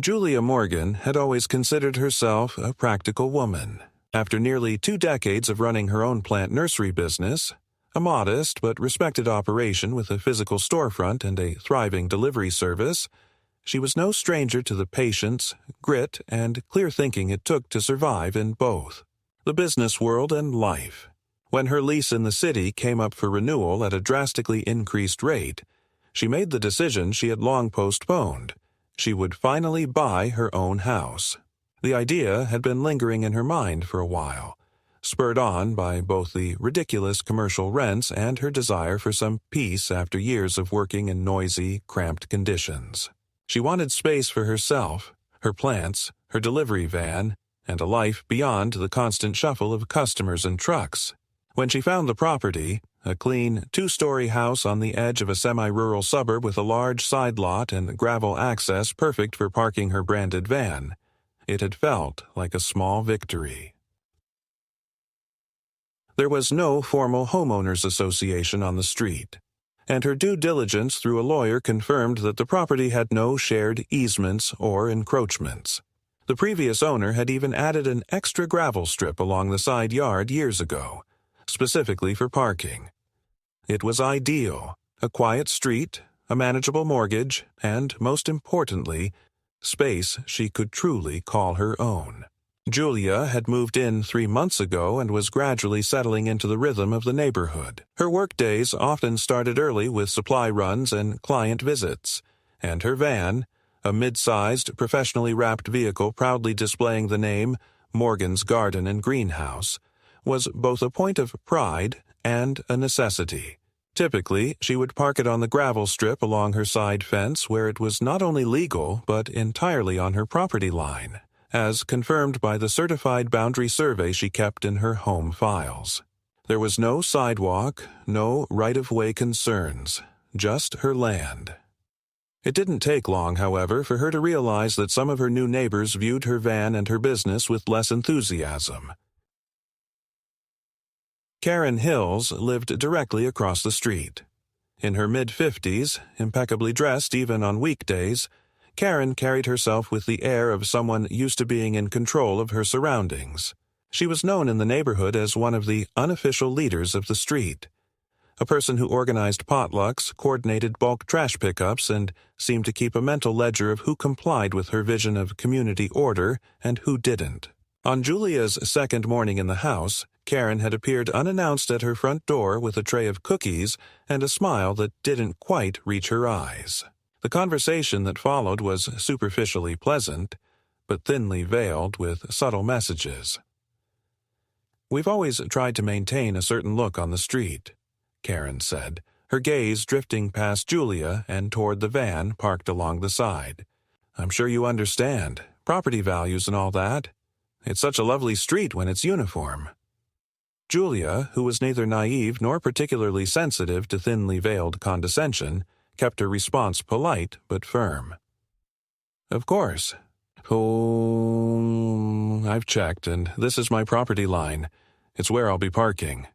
Julia Morgan had always considered herself a practical woman. After nearly 2 decades of running her own plant nursery business, a modest but respected operation with a physical storefront and a thriving delivery service, she was no stranger to the patience, grit, and clear thinking it took to survive in both the business world and life. When her lease in the city came up for renewal at a drastically increased rate, she made the decision she had long postponed. She would finally buy her own house. The idea had been lingering in her mind for a while, spurred on by both the ridiculous commercial rents and her desire for some peace after years of working in noisy, cramped conditions. She wanted space for herself, her plants, her delivery van, and a life beyond the constant shuffle of customers and trucks. When she found the property, a clean, 2-story house on the edge of a semi-rural suburb with a large side lot and gravel access perfect for parking her branded van, it had felt like a small victory. There was no formal homeowners association on the street, and her due diligence through a lawyer confirmed that the property had no shared easements or encroachments. The previous owner had even added an extra gravel strip along the side yard years ago, specifically for parking. It was ideal: a quiet street, a manageable mortgage, and, most importantly, space she could truly call her own. Julia had moved in 3 months ago and was gradually settling into the rhythm of the neighborhood. Her workdays often started early with supply runs and client visits, and her van, a mid-sized, professionally wrapped vehicle proudly displaying the name Morgan's Garden and Greenhouse, was both a point of pride and a necessity. Typically, she would park it on the gravel strip along her side fence where it was not only legal but entirely on her property line, as confirmed by the certified boundary survey she kept in her home files. There was no sidewalk, no right-of-way concerns, just her land. It didn't take long, however, for her to realize that some of her new neighbors viewed her van and her business with less enthusiasm. Karen Hills lived directly across the street. In her mid-50s, impeccably dressed even on weekdays, Karen carried herself with the air of someone used to being in control of her surroundings. She was known in the neighborhood as one of the unofficial leaders of the street, a person who organized potlucks, coordinated bulk trash pickups, and seemed to keep a mental ledger of who complied with her vision of community order and who didn't. On Julia's second morning in the house, Karen had appeared unannounced at her front door with a tray of cookies and a smile that didn't quite reach her eyes. The conversation that followed was superficially pleasant, but thinly veiled with subtle messages. "We've always tried to maintain a certain look on the street," Karen said, her gaze drifting past Julia and toward the van parked along the side. "I'm sure you understand. Property values and all that. It's such a lovely street when it's uniform." Julia, who was neither naive nor particularly sensitive to thinly veiled condescension, kept her response polite but firm. "Of course. Oh, I've checked, and this is my property line. It's where I'll be parking."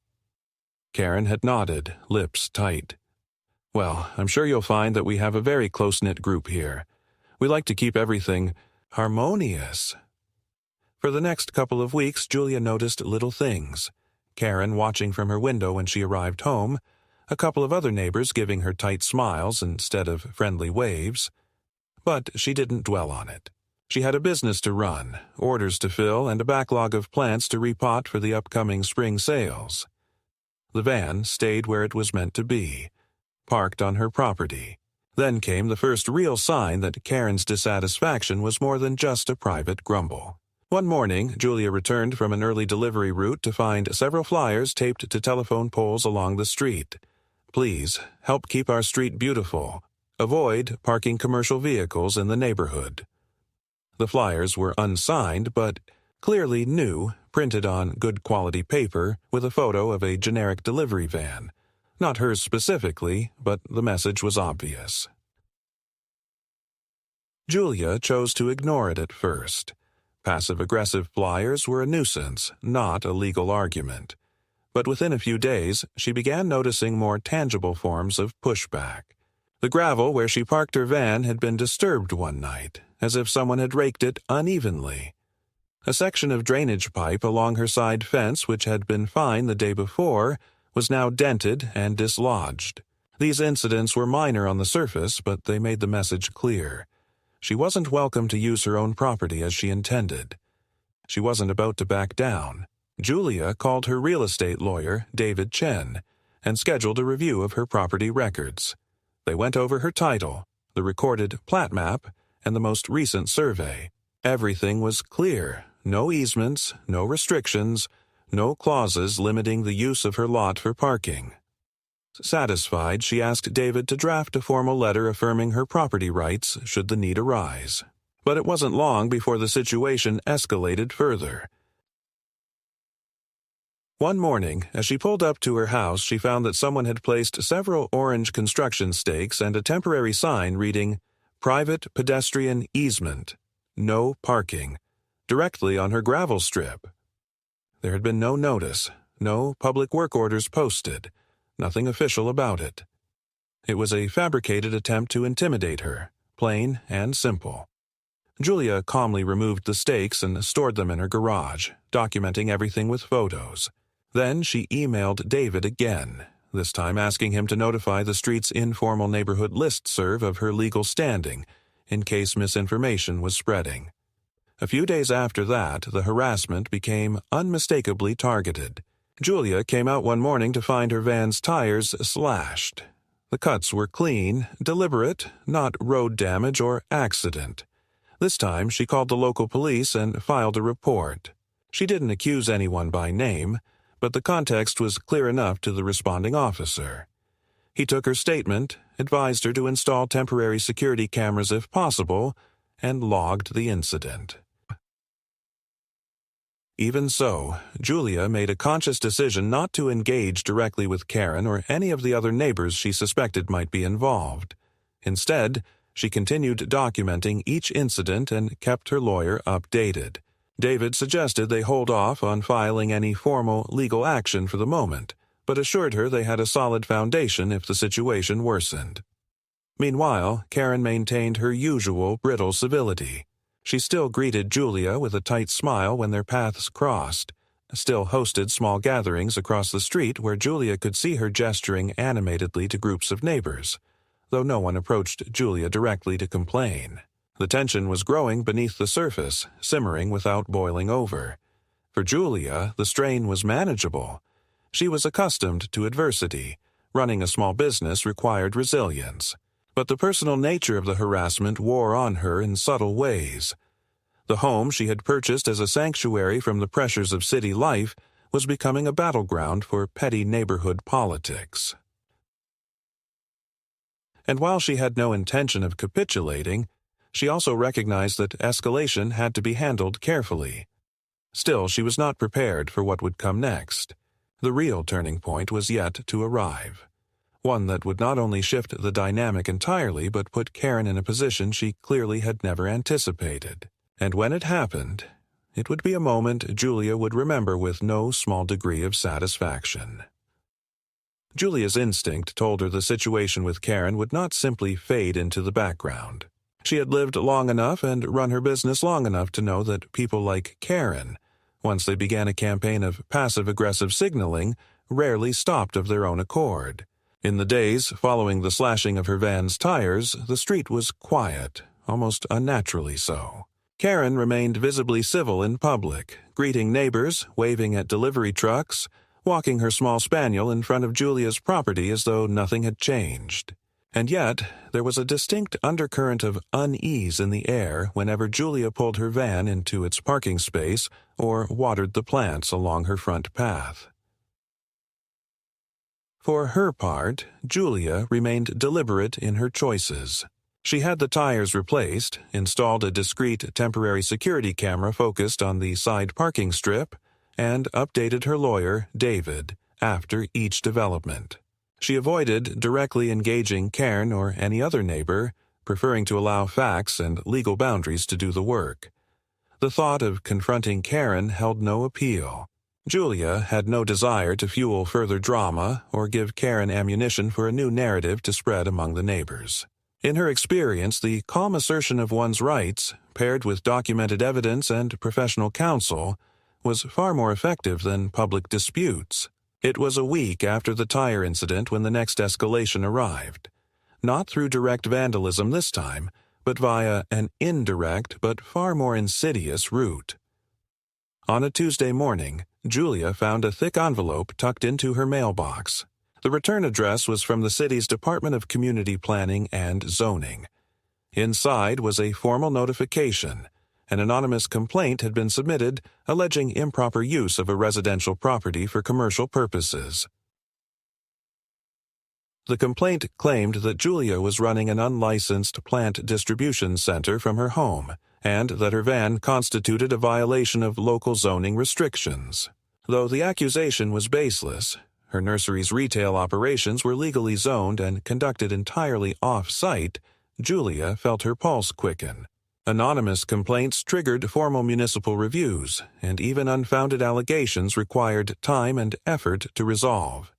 Karen had nodded, lips tight. "Well, I'm sure you'll find that we have a very close-knit group here. We like to keep everything harmonious." For the next couple of weeks, Julia noticed little things: Karen watching from her window when she arrived home, a couple of other neighbors giving her tight smiles instead of friendly waves. But she didn't dwell on it. She had a business to run, orders to fill, and a backlog of plants to repot for the upcoming spring sales. The van stayed where it was meant to be, parked on her property. Then came the first real sign that Karen's dissatisfaction was more than just a private grumble. One morning, Julia returned from an early delivery route to find several flyers taped to telephone poles along the street. "Please, help keep our street beautiful. Avoid parking commercial vehicles in the neighborhood." The flyers were unsigned, but clearly new, printed on good quality paper with a photo of a generic delivery van. Not hers specifically, but the message was obvious. Julia chose to ignore it at first. Passive-aggressive flyers were a nuisance, not a legal argument. But within a few days, she began noticing more tangible forms of pushback. The gravel where she parked her van had been disturbed one night, as if someone had raked it unevenly. A section of drainage pipe along her side fence, which had been fine the day before, was now dented and dislodged. These incidents were minor on the surface, but they made the message clear. She wasn't welcome to use her own property as she intended. She wasn't about to back down. Julia called her real estate lawyer, David Chen, and scheduled a review of her property records. They went over her title, the recorded plat map, and the most recent survey. Everything was clear. No easements, no restrictions, no clauses limiting the use of her lot for parking. Satisfied, she asked David to draft a formal letter affirming her property rights should the need arise. But it wasn't long before the situation escalated further. One morning, as she pulled up to her house, she found that someone had placed several orange construction stakes and a temporary sign reading, "Private Pedestrian Easement. No Parking," directly on her gravel strip. There had been no notice, no public work orders posted, nothing official about it. It was a fabricated attempt to intimidate her, plain and simple. Julia calmly removed the stakes and stored them in her garage, documenting everything with photos. Then she emailed David again, this time asking him to notify the street's informal neighborhood listserv of her legal standing, in case misinformation was spreading. A few days after that, the harassment became unmistakably targeted. Julia came out one morning to find her van's tires slashed. The cuts were clean, deliberate, not road damage or accident. This time, she called the local police and filed a report. She didn't accuse anyone by name, but the context was clear enough to the responding officer. He took her statement, advised her to install temporary security cameras if possible, and logged the incident. Even so, Julia made a conscious decision not to engage directly with Karen or any of the other neighbors she suspected might be involved. Instead, she continued documenting each incident and kept her lawyer updated. David suggested they hold off on filing any formal legal action for the moment, but assured her they had a solid foundation if the situation worsened. Meanwhile, Karen maintained her usual brittle civility. She still greeted Julia with a tight smile when their paths crossed, still hosted small gatherings across the street where Julia could see her gesturing animatedly to groups of neighbors, though no one approached Julia directly to complain. The tension was growing beneath the surface, simmering without boiling over. For Julia, the strain was manageable. She was accustomed to adversity. Running a small business required resilience. But the personal nature of the harassment wore on her in subtle ways. The home she had purchased as a sanctuary from the pressures of city life was becoming a battleground for petty neighborhood politics. And while she had no intention of capitulating, she also recognized that escalation had to be handled carefully. Still, she was not prepared for what would come next. The real turning point was yet to arrive. One that would not only shift the dynamic entirely, but put Karen in a position she clearly had never anticipated. And when it happened, it would be a moment Julia would remember with no small degree of satisfaction. Julia's instinct told her the situation with Karen would not simply fade into the background. She had lived long enough and run her business long enough to know that people like Karen, once they began a campaign of passive-aggressive signaling, rarely stopped of their own accord. In the days following the slashing of her van's tires, the street was quiet, almost unnaturally so. Karen remained visibly civil in public, greeting neighbors, waving at delivery trucks, walking her small spaniel in front of Julia's property as though nothing had changed. And yet, there was a distinct undercurrent of unease in the air whenever Julia pulled her van into its parking space or watered the plants along her front path. For her part, Julia remained deliberate in her choices. She had the tires replaced, installed a discreet temporary security camera focused on the side parking strip, and updated her lawyer, David, after each development. She avoided directly engaging Karen or any other neighbor, preferring to allow facts and legal boundaries to do the work. The thought of confronting Karen held no appeal. Julia had no desire to fuel further drama or give Karen ammunition for a new narrative to spread among the neighbors. In her experience, the calm assertion of one's rights, paired with documented evidence and professional counsel, was far more effective than public disputes. It was a week after the tire incident when the next escalation arrived. Not through direct vandalism this time, but via an indirect but far more insidious route. On a Tuesday morning, Julia found a thick envelope tucked into her mailbox. The return address was from the city's Department of Community Planning and Zoning. Inside was a formal notification. An anonymous complaint had been submitted alleging improper use of a residential property for commercial purposes. The complaint claimed that Julia was running an unlicensed plant distribution center from her home, and that her van constituted a violation of local zoning restrictions. Though the accusation was baseless, her nursery's retail operations were legally zoned and conducted entirely off-site, Julia felt her pulse quicken. Anonymous complaints triggered formal municipal reviews, and even unfounded allegations required time and effort to resolve.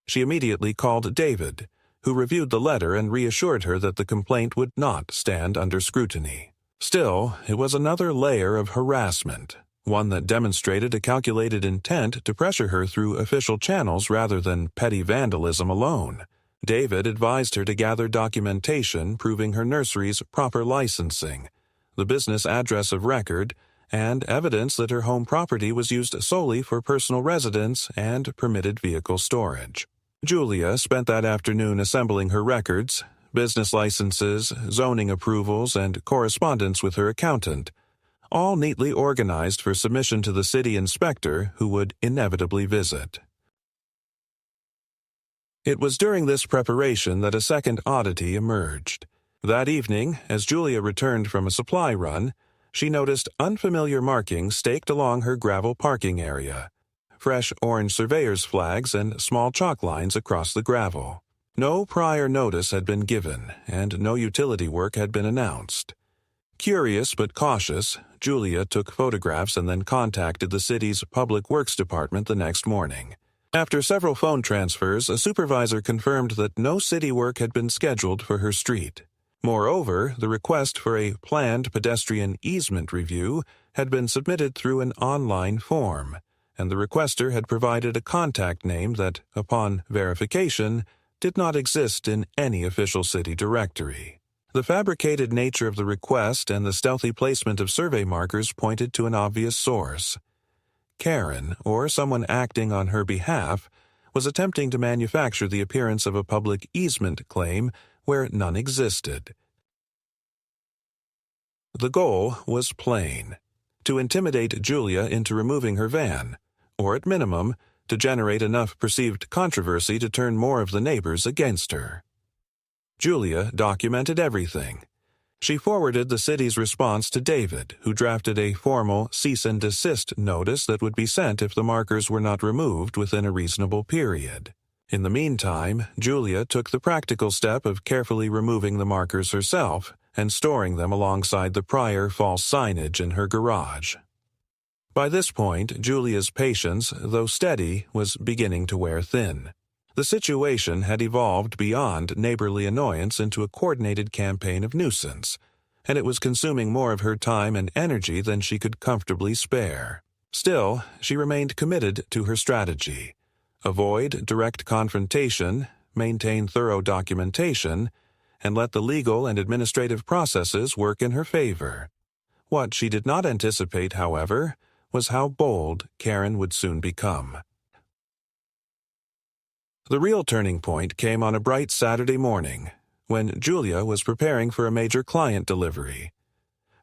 She immediately called David, who reviewed the letter and reassured her that the complaint would not stand under scrutiny. Still, it was another layer of harassment, one that demonstrated a calculated intent to pressure her through official channels rather than petty vandalism alone. David advised her to gather documentation proving her nursery's proper licensing, the business address of record, and evidence that her home property was used solely for personal residence and permitted vehicle storage. Julia spent that afternoon assembling her records, business licenses, zoning approvals, and correspondence with her accountant, all neatly organized for submission to the city inspector who would inevitably visit. It was during this preparation that a second oddity emerged. That evening, as Julia returned from a supply run, she noticed unfamiliar markings staked along her gravel parking area, fresh orange surveyor's flags and small chalk lines across the gravel. No prior notice had been given, and no utility work had been announced. Curious but cautious, Julia took photographs and then contacted the city's Public Works Department the next morning. After several phone transfers, a supervisor confirmed that no city work had been scheduled for her street. Moreover, the request for a planned pedestrian easement review had been submitted through an online form, and the requester had provided a contact name that, upon verification, did not exist in any official city directory. The fabricated nature of the request and the stealthy placement of survey markers pointed to an obvious source. Karen, or someone acting on her behalf, was attempting to manufacture the appearance of a public easement claim where none existed. The goal was plain: to intimidate Julia into removing her van, or at minimum, to generate enough perceived controversy to turn more of the neighbors against her. Julia documented everything. She forwarded the city's response to David, who drafted a formal cease and desist notice that would be sent if the markers were not removed within a reasonable period. In the meantime, Julia took the practical step of carefully removing the markers herself and storing them alongside the prior false signage in her garage. By this point, Julia's patience, though steady, was beginning to wear thin. The situation had evolved beyond neighborly annoyance into a coordinated campaign of nuisance, and it was consuming more of her time and energy than she could comfortably spare. Still, she remained committed to her strategy: avoid direct confrontation, maintain thorough documentation, and let the legal and administrative processes work in her favor. What she did not anticipate, however, was how bold Karen would soon become. The real turning point came on a bright Saturday morning, when Julia was preparing for a major client delivery.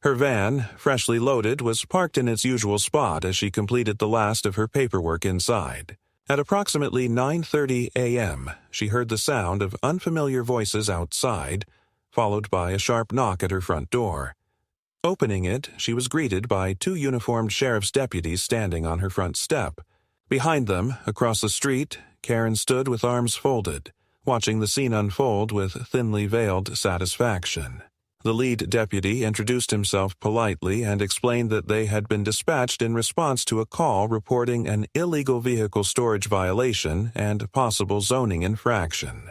Her van, freshly loaded, was parked in its usual spot as she completed the last of her paperwork inside. At approximately 9:30 a.m., she heard the sound of unfamiliar voices outside, followed by a sharp knock at her front door. Opening it, she was greeted by two uniformed sheriff's deputies standing on her front step. Behind them, across the street, Karen stood with arms folded, watching the scene unfold with thinly veiled satisfaction. The lead deputy introduced himself politely and explained that they had been dispatched in response to a call reporting an illegal vehicle storage violation and possible zoning infraction.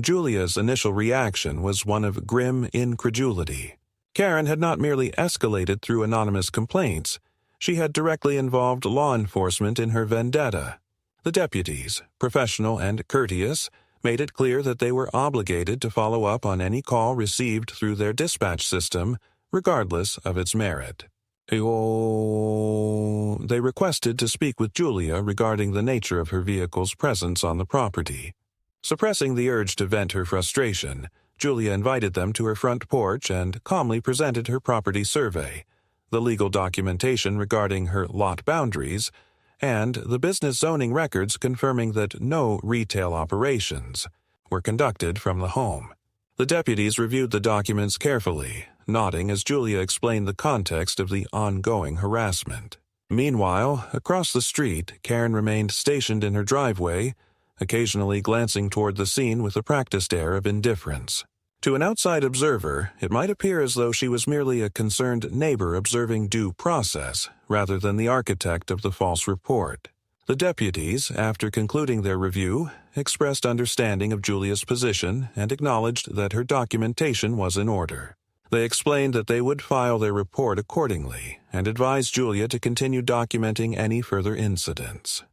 Julia's initial reaction was one of grim incredulity. Karen had not merely escalated through anonymous complaints, she had directly involved law enforcement in her vendetta. The deputies, professional and courteous, made it clear that they were obligated to follow up on any call received through their dispatch system, regardless of its merit. They requested to speak with Julia regarding the nature of her vehicle's presence on the property. Suppressing the urge to vent her frustration, Julia invited them to her front porch and calmly presented her property survey, the legal documentation regarding her lot boundaries, and the business zoning records confirming that no retail operations were conducted from the home. The deputies reviewed the documents carefully, nodding as Julia explained the context of the ongoing harassment. Meanwhile, across the street, Karen remained stationed in her driveway, occasionally glancing toward the scene with a practiced air of indifference. To an outside observer, it might appear as though she was merely a concerned neighbor observing due process, rather than the architect of the false report. The deputies, after concluding their review, expressed understanding of Julia's position and acknowledged that her documentation was in order. They explained that they would file their report accordingly and advised Julia to continue documenting any further incidents.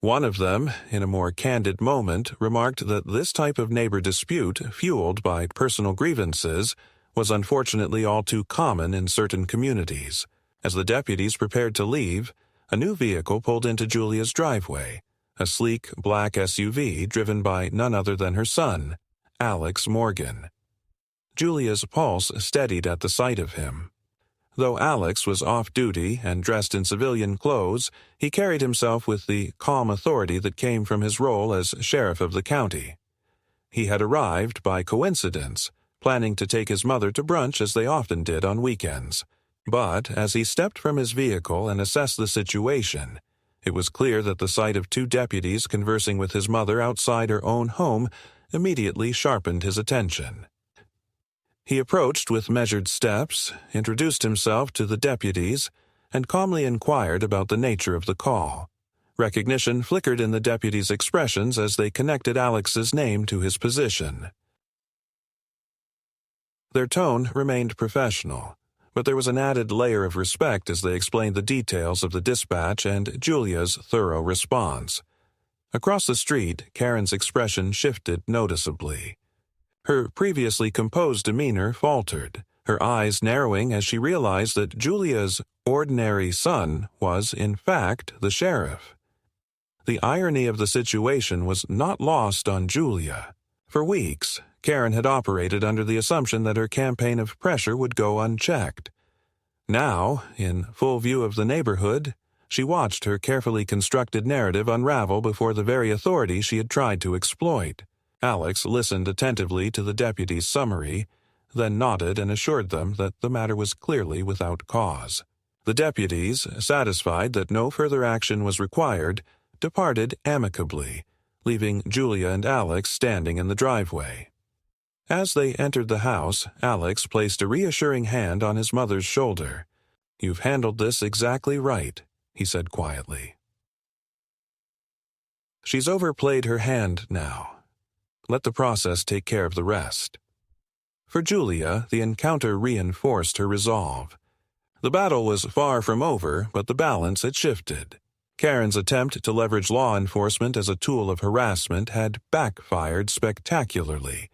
One of them, in a more candid moment, remarked that this type of neighbor dispute, fueled by personal grievances, was unfortunately all too common in certain communities. As the deputies prepared to leave, a new vehicle pulled into Julia's driveway, a sleek black SUV driven by none other than her son, Alex Morgan. Julia's pulse steadied at the sight of him. Though Alex was off-duty and dressed in civilian clothes, he carried himself with the calm authority that came from his role as sheriff of the county. He had arrived by coincidence, planning to take his mother to brunch as they often did on weekends. But as he stepped from his vehicle and assessed the situation, it was clear that the sight of two deputies conversing with his mother outside her own home immediately sharpened his attention. He approached with measured steps, introduced himself to the deputies, and calmly inquired about the nature of the call. Recognition flickered in the deputies' expressions as they connected Alex's name to his position. Their tone remained professional, but there was an added layer of respect as they explained the details of the dispatch and Julia's thorough response. Across the street, Karen's expression shifted noticeably. Her previously composed demeanor faltered, her eyes narrowing as she realized that Julia's ordinary son was, in fact, the sheriff. The irony of the situation was not lost on Julia. For weeks, Karen had operated under the assumption that her campaign of pressure would go unchecked. Now, in full view of the neighborhood, she watched her carefully constructed narrative unravel before the very authority she had tried to exploit. Alex listened attentively to the deputy's summary, then nodded and assured them that the matter was clearly without cause. The deputies, satisfied that no further action was required, departed amicably, leaving Julia and Alex standing in the driveway. As they entered the house, Alex placed a reassuring hand on his mother's shoulder. "You've handled this exactly right," he said quietly. "She's overplayed her hand now. Let the process take care of the rest." For Julia, the encounter reinforced her resolve. The battle was far from over, but the balance had shifted. Karen's attempt to leverage law enforcement as a tool of harassment had backfired spectacularly,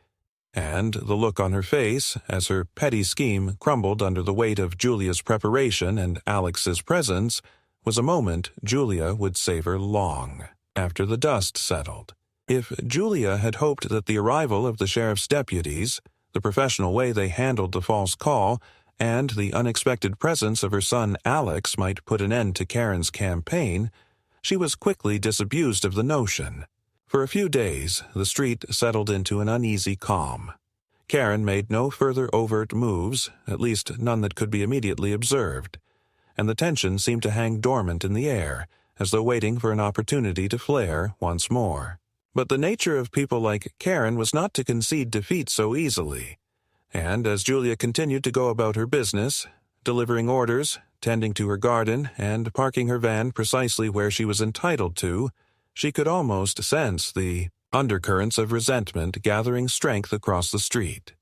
and the look on her face, as her petty scheme crumbled under the weight of Julia's preparation and Alex's presence, was a moment Julia would savor long, after the dust settled. If Julia had hoped that the arrival of the sheriff's deputies, the professional way they handled the false call, and the unexpected presence of her son Alex might put an end to Karen's campaign, she was quickly disabused of the notion. For a few days, the street settled into an uneasy calm. Karen made no further overt moves, at least none that could be immediately observed, and the tension seemed to hang dormant in the air, as though waiting for an opportunity to flare once more. But the nature of people like Karen was not to concede defeat so easily, and as Julia continued to go about her business, delivering orders, tending to her garden, and parking her van precisely where she was entitled to, she could almost sense the undercurrents of resentment gathering strength across the street.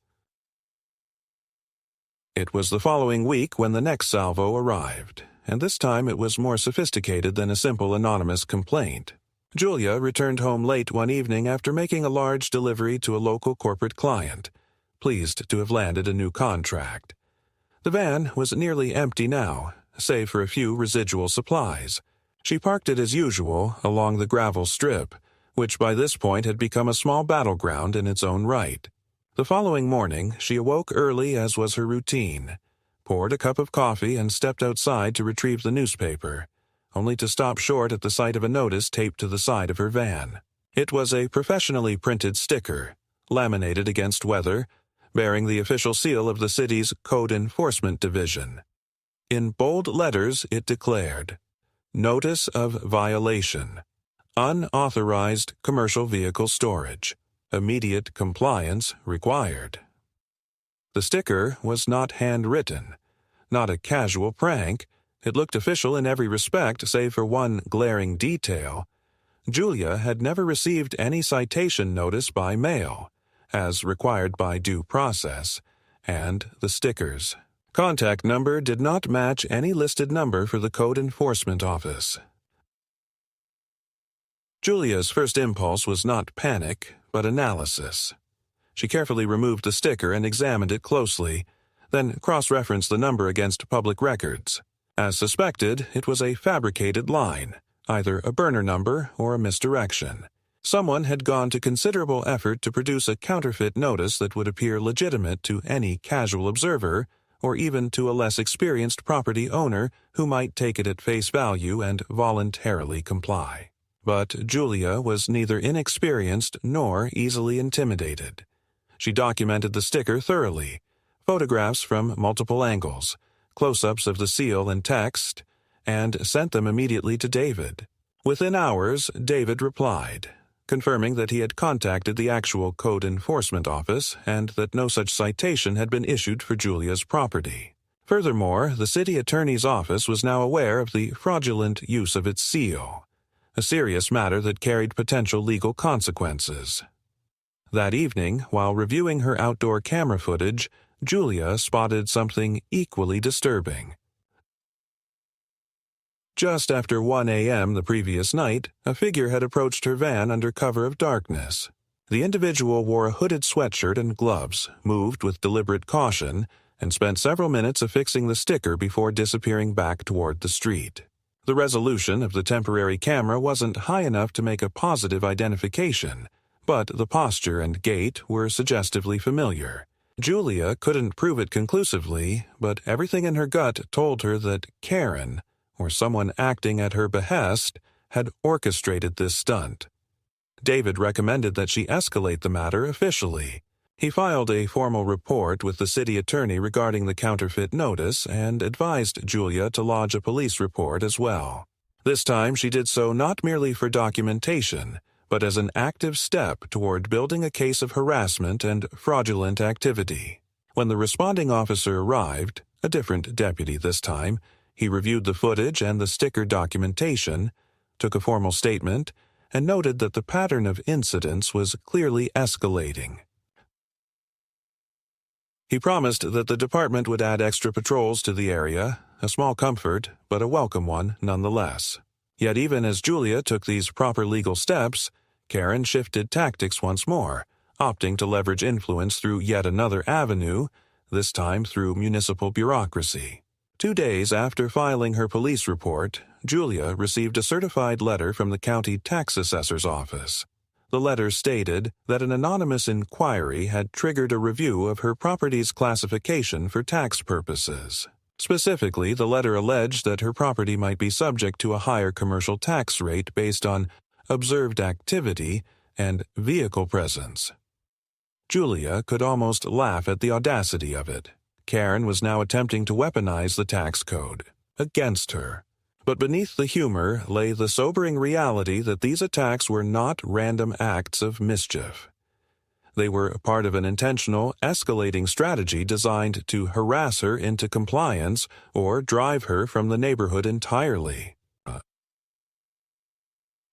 It was the following week when the next salvo arrived, and this time it was more sophisticated than a simple anonymous complaint. Julia returned home late one evening after making a large delivery to a local corporate client, pleased to have landed a new contract. The van was nearly empty now, save for a few residual supplies. She parked it as usual along the gravel strip, which by this point had become a small battleground in its own right. The following morning, she awoke early as was her routine, poured a cup of coffee and stepped outside to retrieve the newspaper, only to stop short at the sight of a notice taped to the side of her van. It was a professionally printed sticker, laminated against weather, bearing the official seal of the city's Code Enforcement Division. In bold letters it declared, "Notice of Violation. Unauthorized commercial vehicle storage. Immediate compliance required." The sticker was not handwritten, not a casual prank. It looked official in every respect save for one glaring detail. Julia had never received any citation notice by mail, as required by due process, and the sticker's contact number did not match any listed number for the Code Enforcement Office. Julia's first impulse was not panic, but analysis. She carefully removed the sticker and examined it closely, then cross-referenced the number against public records. As suspected, it was a fabricated line, either a burner number or a misdirection. Someone had gone to considerable effort to produce a counterfeit notice that would appear legitimate to any casual observer, or even to a less experienced property owner who might take it at face value and voluntarily comply. But Julia was neither inexperienced nor easily intimidated. She documented the sticker thoroughly, photographs from multiple angles, close-ups of the seal and text, and sent them immediately to David. Within hours, David replied, confirming that he had contacted the actual Code Enforcement Office and that no such citation had been issued for Julia's property. Furthermore, the city attorney's office was now aware of the fraudulent use of its seal, a serious matter that carried potential legal consequences. That evening, while reviewing her outdoor camera footage, Julia spotted something equally disturbing. Just after 1 a.m. the previous night, a figure had approached her van under cover of darkness. The individual wore a hooded sweatshirt and gloves, moved with deliberate caution, and spent several minutes affixing the sticker before disappearing back toward the street. The resolution of the temporary camera wasn't high enough to make a positive identification, but the posture and gait were suggestively familiar. Julia couldn't prove it conclusively, but everything in her gut told her that Karen, or someone acting at her behest, had orchestrated this stunt. David recommended that she escalate the matter officially. He filed a formal report with the city attorney regarding the counterfeit notice and advised Julia to lodge a police report as well. This time she did so not merely for documentation, but as an active step toward building a case of harassment and fraudulent activity. When the responding officer arrived, a different deputy this time, he reviewed the footage and the sticker documentation, took a formal statement, and noted that the pattern of incidents was clearly escalating. He promised that the department would add extra patrols to the area, a small comfort, but a welcome one nonetheless. Yet even as Julia took these proper legal steps, Karen shifted tactics once more, opting to leverage influence through yet another avenue, this time through municipal bureaucracy. 2 days after filing her police report, Julia received a certified letter from the county tax assessor's office. The letter stated that an anonymous inquiry had triggered a review of her property's classification for tax purposes. Specifically, the letter alleged that her property might be subject to a higher commercial tax rate based on observed activity and vehicle presence. Julia could almost laugh at the audacity of it. Karen was now attempting to weaponize the tax code against her. But beneath the humor lay the sobering reality that these attacks were not random acts of mischief. They were part of an intentional, escalating strategy designed to harass her into compliance or drive her from the neighborhood entirely.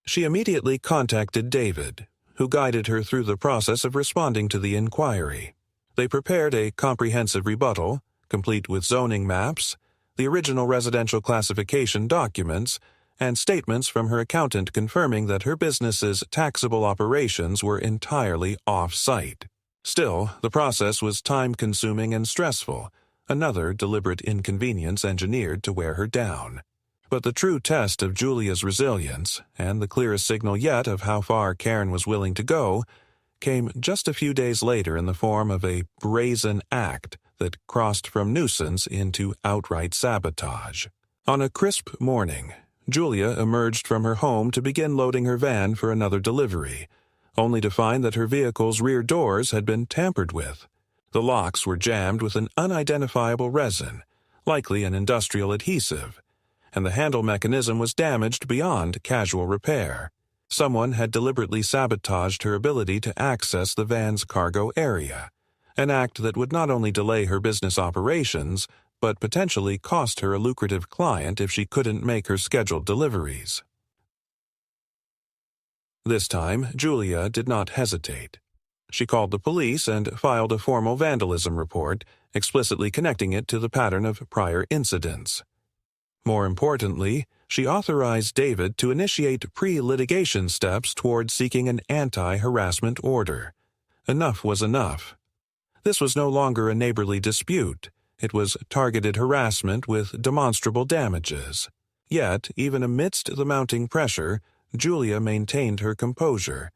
She immediately contacted David, who guided her through the process of responding to the inquiry. They prepared a comprehensive rebuttal, complete with zoning maps, the original residential classification documents, and statements from her accountant confirming that her business's taxable operations were entirely off-site. Still, the process was time-consuming and stressful, another deliberate inconvenience engineered to wear her down. But the true test of Julia's resilience, and the clearest signal yet of how far Karen was willing to go, came just a few days later in the form of a brazen act that crossed from nuisance into outright sabotage. On a crisp morning, Julia emerged from her home to begin loading her van for another delivery, only to find that her vehicle's rear doors had been tampered with. The locks were jammed with an unidentifiable resin, likely an industrial adhesive, and the handle mechanism was damaged beyond casual repair. Someone had deliberately sabotaged her ability to access the van's cargo area, an act that would not only delay her business operations, but potentially cost her a lucrative client if she couldn't make her scheduled deliveries. This time, Julia did not hesitate. She called the police and filed a formal vandalism report, explicitly connecting it to the pattern of prior incidents. More importantly, she authorized David to initiate pre-litigation steps toward seeking an anti-harassment order. Enough was enough. This was no longer a neighborly dispute. It was targeted harassment with demonstrable damages. Yet, even amidst the mounting pressure, Julia maintained her composure.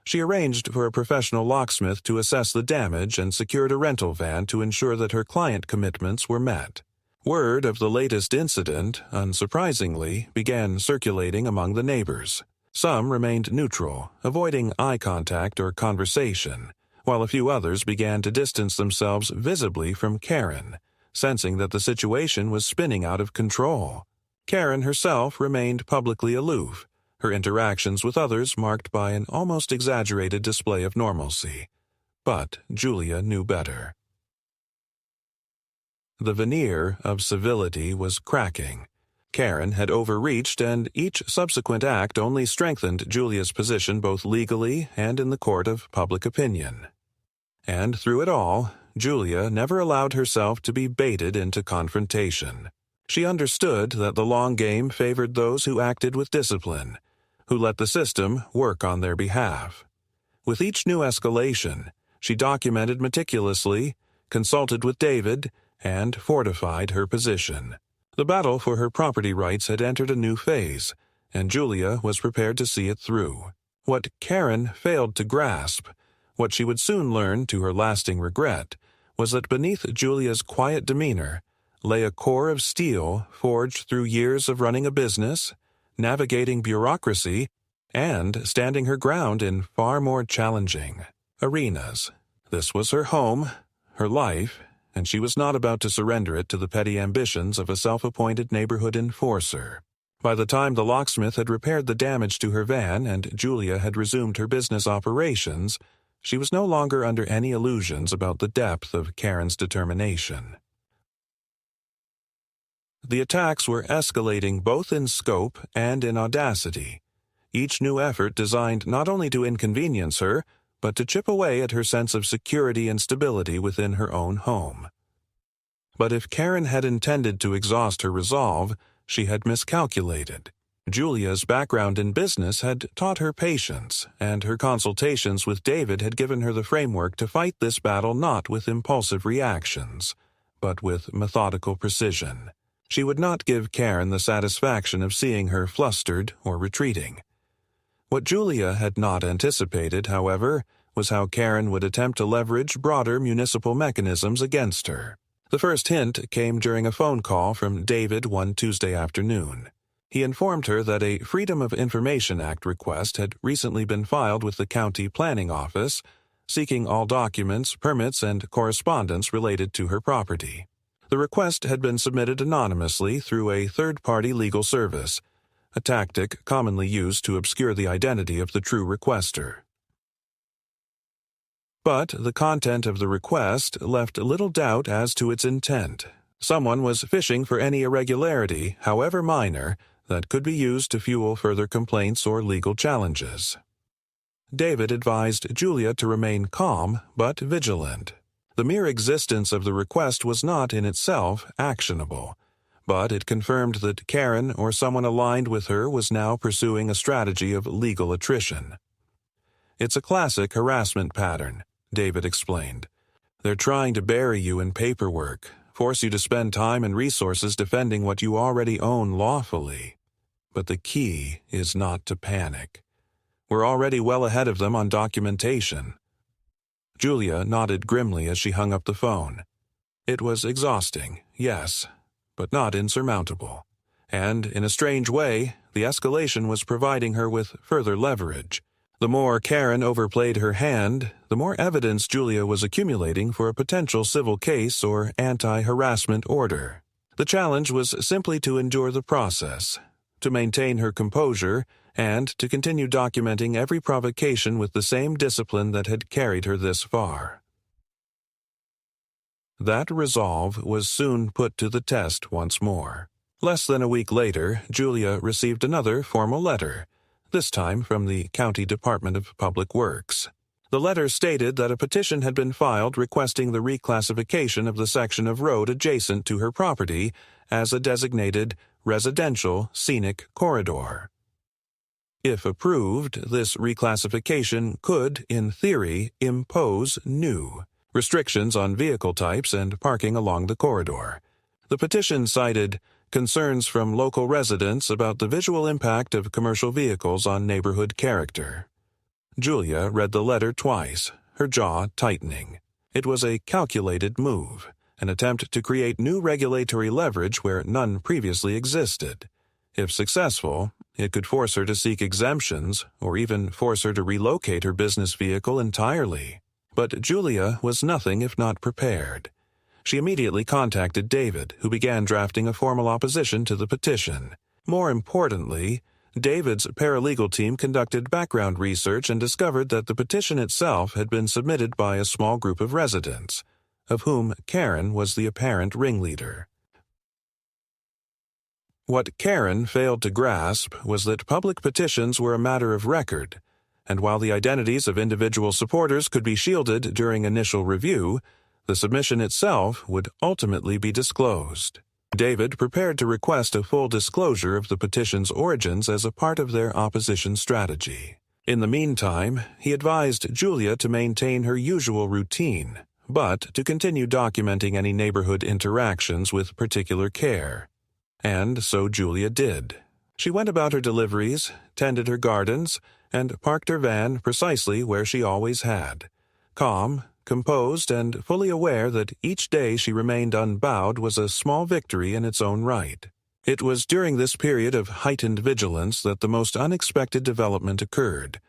She arranged for a professional locksmith to assess the damage and secured a rental van to ensure that her client commitments were met. Word of the latest incident, unsurprisingly, began circulating among the neighbors. Some remained neutral, avoiding eye contact or conversation, while a few others began to distance themselves visibly from Karen, sensing that the situation was spinning out of control. Karen herself remained publicly aloof, her interactions with others marked by an almost exaggerated display of normalcy. But Julia knew better. The veneer of civility was cracking. Karen had overreached, and each subsequent act only strengthened Julia's position both legally and in the court of public opinion. And through it all, Julia never allowed herself to be baited into confrontation. She understood that the long game favored those who acted with discipline, who let the system work on their behalf. With each new escalation, she documented meticulously, consulted with David, and fortified her position. The battle for her property rights had entered a new phase, and Julia was prepared to see it through. What Karen failed to grasp, what she would soon learn to her lasting regret, was that beneath Julia's quiet demeanor lay a core of steel forged through years of running a business, navigating bureaucracy, and standing her ground in far more challenging arenas. This was her home, her life, and she was not about to surrender it to the petty ambitions of a self-appointed neighborhood enforcer. By the time the locksmith had repaired the damage to her van and Julia had resumed her business operations, she was no longer under any illusions about the depth of Karen's determination. The attacks were escalating both in scope and in audacity, each new effort designed not only to inconvenience her, but to chip away at her sense of security and stability within her own home. But if Karen had intended to exhaust her resolve, she had miscalculated. Julia's background in business had taught her patience, and her consultations with David had given her the framework to fight this battle not with impulsive reactions, but with methodical precision. She would not give Karen the satisfaction of seeing her flustered or retreating. What Julia had not anticipated, however, was how Karen would attempt to leverage broader municipal mechanisms against her. The first hint came during a phone call from David one Tuesday afternoon. He informed her that a Freedom of Information Act request had recently been filed with the county planning office, seeking all documents, permits, and correspondence related to her property. The request had been submitted anonymously through a third-party legal service, a tactic commonly used to obscure the identity of the true requester. But the content of the request left little doubt as to its intent. Someone was fishing for any irregularity, however minor, that could be used to fuel further complaints or legal challenges. David advised Julia to remain calm but vigilant. The mere existence of the request was not in itself actionable, but it confirmed that Karen or someone aligned with her was now pursuing a strategy of legal attrition. "It's a classic harassment pattern," David explained. "They're trying to bury you in paperwork, force you to spend time and resources defending what you already own lawfully. But the key is not to panic. We're already well ahead of them on documentation." Julia nodded grimly as she hung up the phone. It was exhausting, yes, but not insurmountable. And, in a strange way, the escalation was providing her with further leverage. The more Karen overplayed her hand, the more evidence Julia was accumulating for a potential civil case or anti-harassment order. The challenge was simply to endure the process, to maintain her composure, and to continue documenting every provocation with the same discipline that had carried her this far. That resolve was soon put to the test once more. Less than a week later, Julia received another formal letter, this time from the County Department of Public Works. The letter stated that a petition had been filed requesting the reclassification of the section of road adjacent to her property as a designated residential scenic corridor. If approved, this reclassification could, in theory, impose new restrictions on vehicle types and parking along the corridor. The petition cited concerns from local residents about the visual impact of commercial vehicles on neighborhood character. Julia read the letter twice, her jaw tightening. It was a calculated move, an attempt to create new regulatory leverage where none previously existed. If successful, it could force her to seek exemptions or even force her to relocate her business vehicle entirely. But Julia was nothing if not prepared. She immediately contacted David, who began drafting a formal opposition to the petition. More importantly, David's paralegal team conducted background research and discovered that the petition itself had been submitted by a small group of residents, of whom Karen was the apparent ringleader. What Karen failed to grasp was that public petitions were a matter of record, and while the identities of individual supporters could be shielded during initial review, the submission itself would ultimately be disclosed. David prepared to request a full disclosure of the petition's origins as a part of their opposition strategy. In the meantime, he advised Julia to maintain her usual routine, but to continue documenting any neighborhood interactions with particular care. And so Julia did. She went about her deliveries, tended her gardens, and parked her van precisely where she always had, calm, composed, and fully aware that each day she remained unbowed was a small victory in its own right. It was during this period of heightened vigilance that the most unexpected development occurred,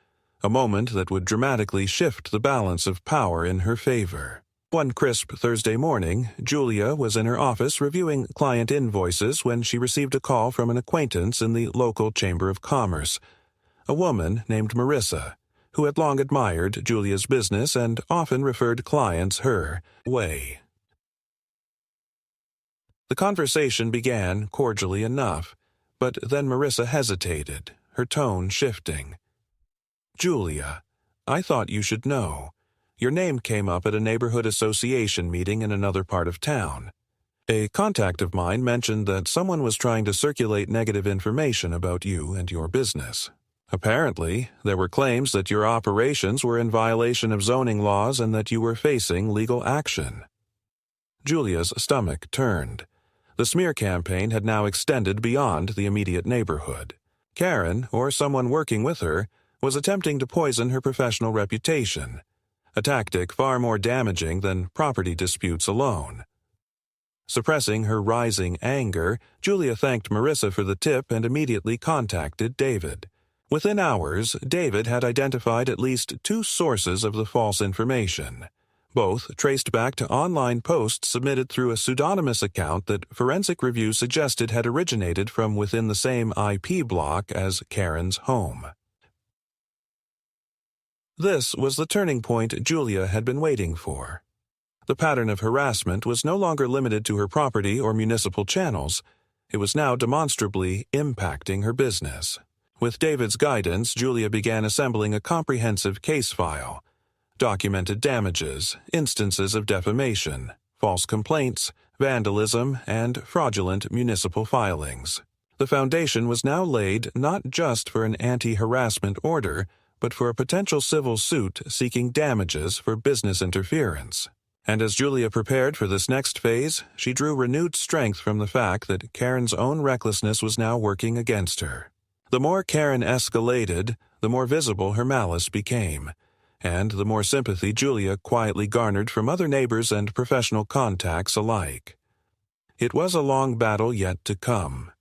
a moment that would dramatically shift the balance of power in her favor. One crisp Thursday morning, Julia was in her office reviewing client invoices when she received a call from an acquaintance in the local Chamber of Commerce, a woman named Marissa, who had long admired Julia's business and often referred clients her way. The conversation began cordially enough, but then Marissa hesitated, her tone shifting. "Julia, I thought you should know. Your name came up at a neighborhood association meeting in another part of town. A contact of mine mentioned that someone was trying to circulate negative information about you and your business. Apparently, there were claims that your operations were in violation of zoning laws and that you were facing legal action." Julia's stomach turned. The smear campaign had now extended beyond the immediate neighborhood. Karen, or someone working with her, was attempting to poison her professional reputation, a tactic far more damaging than property disputes alone. Suppressing her rising anger, Julia thanked Marissa for the tip and immediately contacted David. Within hours, David had identified at least 2 sources of the false information. both traced back to online posts submitted through a pseudonymous account that forensic review suggested had originated from within the same IP block as Karen's home. This was the turning point Julia had been waiting for. The pattern of harassment was no longer limited to her property or municipal channels. It was now demonstrably impacting her business. With David's guidance, Julia began assembling a comprehensive case file. Documented damages, instances of defamation, false complaints, vandalism, and fraudulent municipal filings. The foundation was now laid not just for an anti-harassment order, but for a potential civil suit seeking damages for business interference. And as Julia prepared for this next phase, she drew renewed strength from the fact that Karen's own recklessness was now working against her. The more Karen escalated, the more visible her malice became, and the more sympathy Julia quietly garnered from other neighbors and professional contacts alike. It was a long battle yet to come,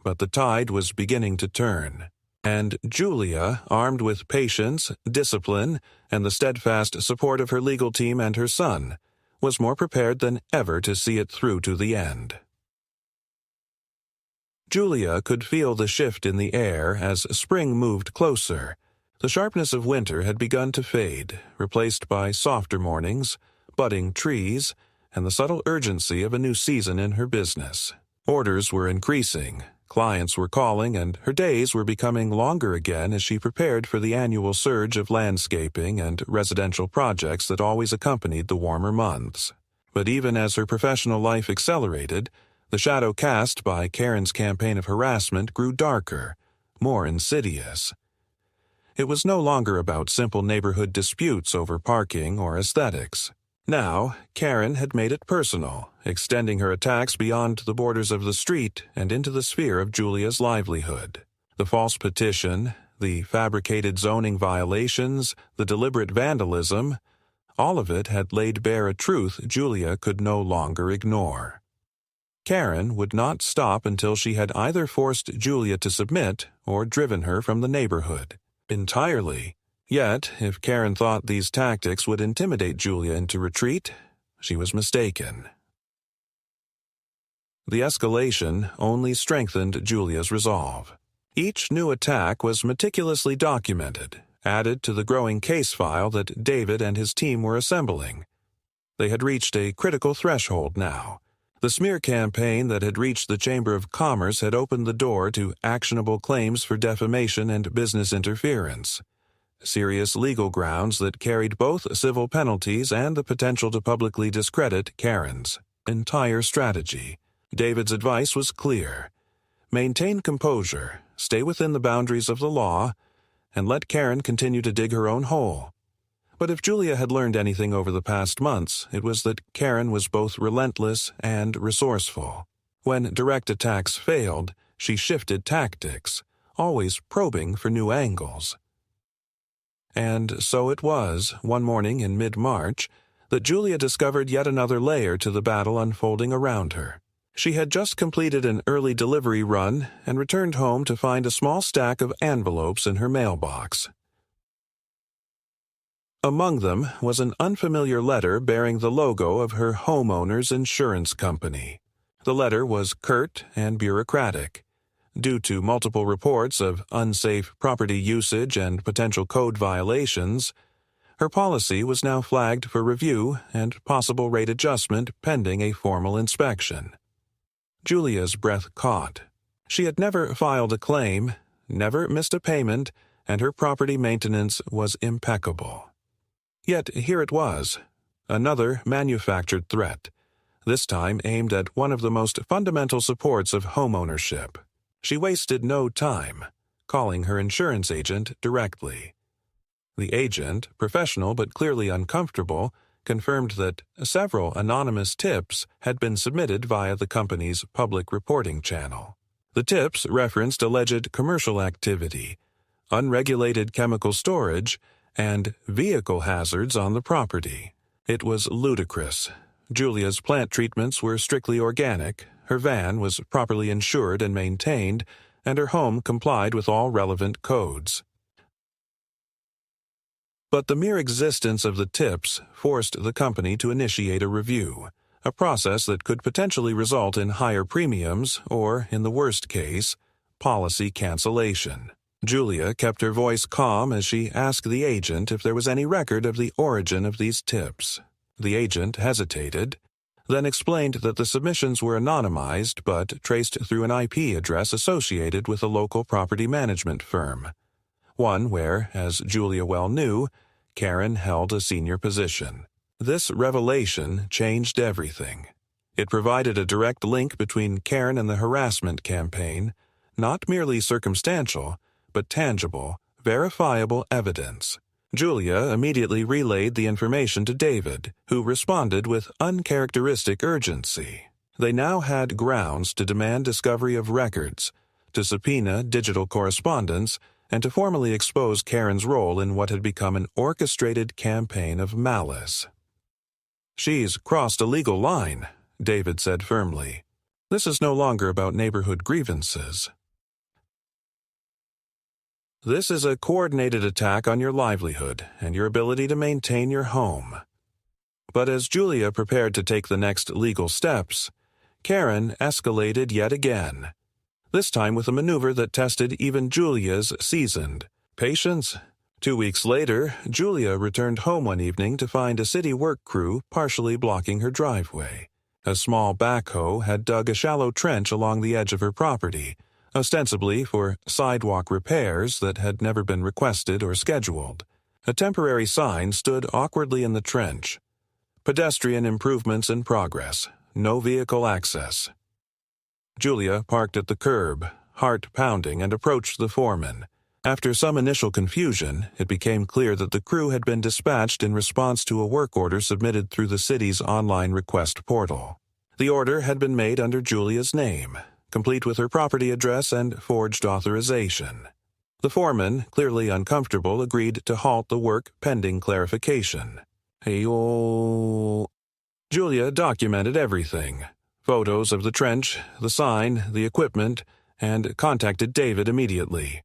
but the tide was beginning to turn, and Julia, armed with patience, discipline, and the steadfast support of her legal team and her son, was more prepared than ever to see it through to the end. Julia could feel the shift in the air as spring moved closer. The sharpness of winter had begun to fade, replaced by softer mornings, budding trees, and the subtle urgency of a new season in her business. Orders were increasing, clients were calling, and her days were becoming longer again as she prepared for the annual surge of landscaping and residential projects that always accompanied the warmer months. But even as her professional life accelerated, the shadow cast by Karen's campaign of harassment grew darker, more insidious. It was no longer about simple neighborhood disputes over parking or aesthetics. Now, Karen had made it personal, extending her attacks beyond the borders of the street and into the sphere of Julia's livelihood. The false petition, the fabricated zoning violations, the deliberate vandalism, all of it had laid bare a truth Julia could no longer ignore. Karen would not stop until she had either forced Julia to submit or driven her from the neighborhood. Entirely. Yet, if Karen thought these tactics would intimidate Julia into retreat, she was mistaken. The escalation only strengthened Julia's resolve. Each new attack was meticulously documented, added to the growing case file that David and his team were assembling. They had reached a critical threshold now. The smear campaign that had reached the Chamber of Commerce had opened the door to actionable claims for defamation and business interference. Serious legal grounds that carried both civil penalties and the potential to publicly discredit Karen's entire strategy. David's advice was clear. Maintain composure, stay within the boundaries of the law, and let Karen continue to dig her own hole. But if Julia had learned anything over the past months, it was that Karen was both relentless and resourceful. When direct attacks failed, she shifted tactics, always probing for new angles. And so it was, one morning in mid-March, that Julia discovered yet another layer to the battle unfolding around her. She had just completed an early delivery run and returned home to find a small stack of envelopes in her mailbox. Among them was an unfamiliar letter bearing the logo of her homeowner's insurance company. The letter was curt and bureaucratic. Due to multiple reports of unsafe property usage and potential code violations, her policy was now flagged for review and possible rate adjustment pending a formal inspection. Julia's breath caught. She had never filed a claim, never missed a payment, and her property maintenance was impeccable. Yet here it was, another manufactured threat, this time aimed at one of the most fundamental supports of homeownership. She wasted no time, calling her insurance agent directly. The agent, professional but clearly uncomfortable, confirmed that several anonymous tips had been submitted via the company's public reporting channel. The tips referenced alleged commercial activity, unregulated chemical storage, and vehicle hazards on the property. It was ludicrous. Julia's plant treatments were strictly organic, her van was properly insured and maintained, and her home complied with all relevant codes. But the mere existence of the tips forced the company to initiate a review, a process that could potentially result in higher premiums or, in the worst case, policy cancellation. Julia kept her voice calm as she asked the agent if there was any record of the origin of these tips. The agent hesitated, then explained that the submissions were anonymized but traced through an IP address associated with a local property management firm, one where, as Julia well knew, Karen held a senior position. This revelation changed everything. It provided a direct link between Karen and the harassment campaign, not merely circumstantial, but tangible, verifiable evidence. Julia immediately relayed the information to David, who responded with uncharacteristic urgency. They now had grounds to demand discovery of records, to subpoena digital correspondence, and to formally expose Karen's role in what had become an orchestrated campaign of malice. "She's crossed a legal line," David said firmly. "This is no longer about neighborhood grievances. This is a coordinated attack on your livelihood and your ability to maintain your home." But as Julia prepared to take the next legal steps, Karen escalated yet again, this time with a maneuver that tested even Julia's seasoned patience. 2 weeks later, Julia returned home one evening to find a city work crew partially blocking her driveway. A small backhoe had dug a shallow trench along the edge of her property, ostensibly for sidewalk repairs that had never been requested or scheduled. A temporary sign stood awkwardly in the trench. "Pedestrian improvements in progress. No vehicle access." Julia parked at the curb, heart pounding, and approached the foreman. After some initial confusion, it became clear that the crew had been dispatched in response to a work order submitted through the city's online request portal. The order had been made under Julia's name, complete with her property address and forged authorization. The foreman, clearly uncomfortable, agreed to halt the work pending clarification. Julia documented everything: photos of the trench, the sign, the equipment, and contacted David immediately.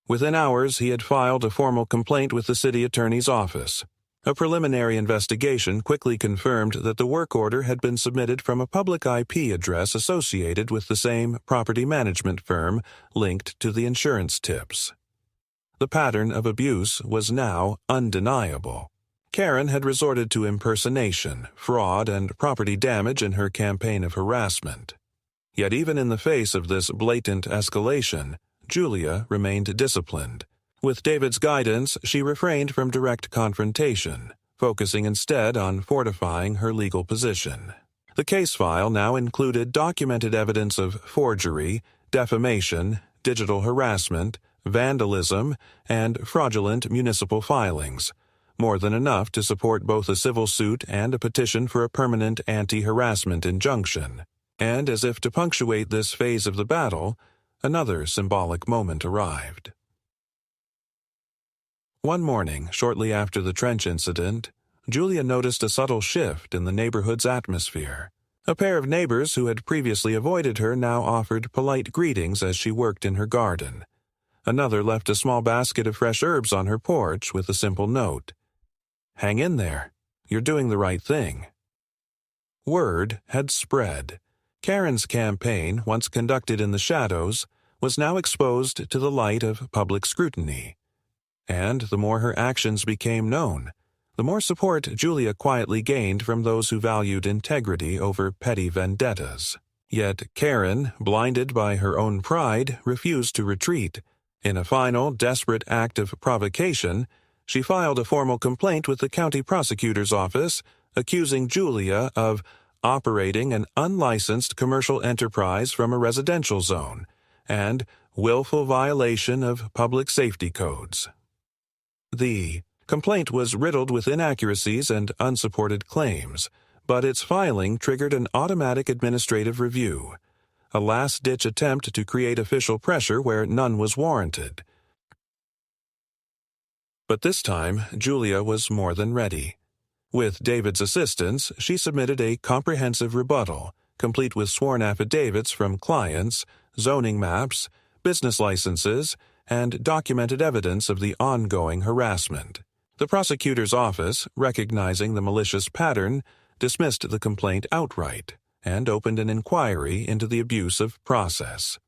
Within hours, he had filed a formal complaint with the city attorney's office. A preliminary investigation quickly confirmed that the work order had been submitted from a public IP address associated with the same property management firm linked to the insurance tips. The pattern of abuse was now undeniable. Karen had resorted to impersonation, fraud, and property damage in her campaign of harassment. Yet even in the face of this blatant escalation, Julia remained disciplined. With David's guidance, she refrained from direct confrontation, focusing instead on fortifying her legal position. The case file now included documented evidence of forgery, defamation, digital harassment, vandalism, and fraudulent municipal filings, more than enough to support both a civil suit and a petition for a permanent anti-harassment injunction. And as if to punctuate this phase of the battle, another symbolic moment arrived. One morning, shortly after the trench incident, Julia noticed a subtle shift in the neighborhood's atmosphere. A pair of neighbors who had previously avoided her now offered polite greetings as she worked in her garden. Another left a small basket of fresh herbs on her porch with a simple note: "Hang in there. You're doing the right thing." Word had spread. Karen's campaign, once conducted in the shadows, was now exposed to the light of public scrutiny. And the more her actions became known, the more support Julia quietly gained from those who valued integrity over petty vendettas. Yet Karen, blinded by her own pride, refused to retreat. In a final, desperate act of provocation, she filed a formal complaint with the county prosecutor's office, accusing Julia of operating an unlicensed commercial enterprise from a residential zone and willful violation of public safety codes. The complaint was riddled with inaccuracies and unsupported claims, but its filing triggered an automatic administrative review, a last-ditch attempt to create official pressure where none was warranted. But this time, Julia was more than ready. With David's assistance, she submitted a comprehensive rebuttal, complete with sworn affidavits from clients, zoning maps, business licenses, and documented evidence of the ongoing harassment. The prosecutor's office, recognizing the malicious pattern, dismissed the complaint outright and opened an inquiry into the abuse of process.